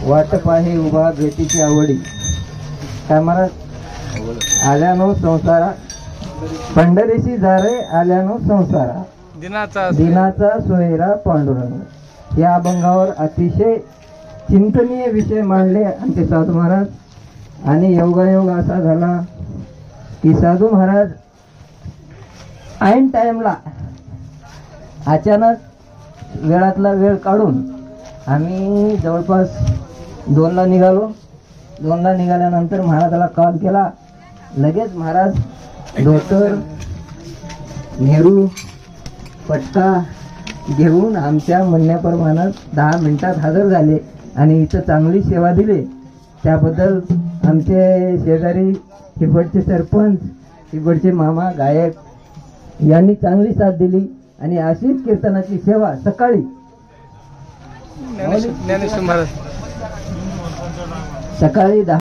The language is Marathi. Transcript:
वाटप आहे उभा भेटीची आवडी, काय महाराज आल्यानो संसारा, पंढरीशी जारे आल्यानो संसारा, दिनाचा सोयरा पांडुरंग. या अभंगावर अतिशय चिंतनीय विषय मांडले आमचे साधू महाराज. आणि योगायोग असा झाला की साधू महाराज ऐन टाइमला अचानक वेळातला वेळ काढून आम्ही जवळपास 2ला निघालो. 2ला निघाल्यानंतर महाराजाला कॉल केला. लगेच महाराज धोतर नेहरू पटका घेऊन आमच्या म्हणण्याप्रमाणे 10 मिनिटात हजर झाले आणि इथं चांगली सेवा दिली. त्याबद्दल आमचे शेजारी हिबडचे सरपंच, हिबडचे मामा गायक यांनी चांगली साथ दिली. आणि अशीच कीर्तनाची सेवा सकाळी सकाळी 10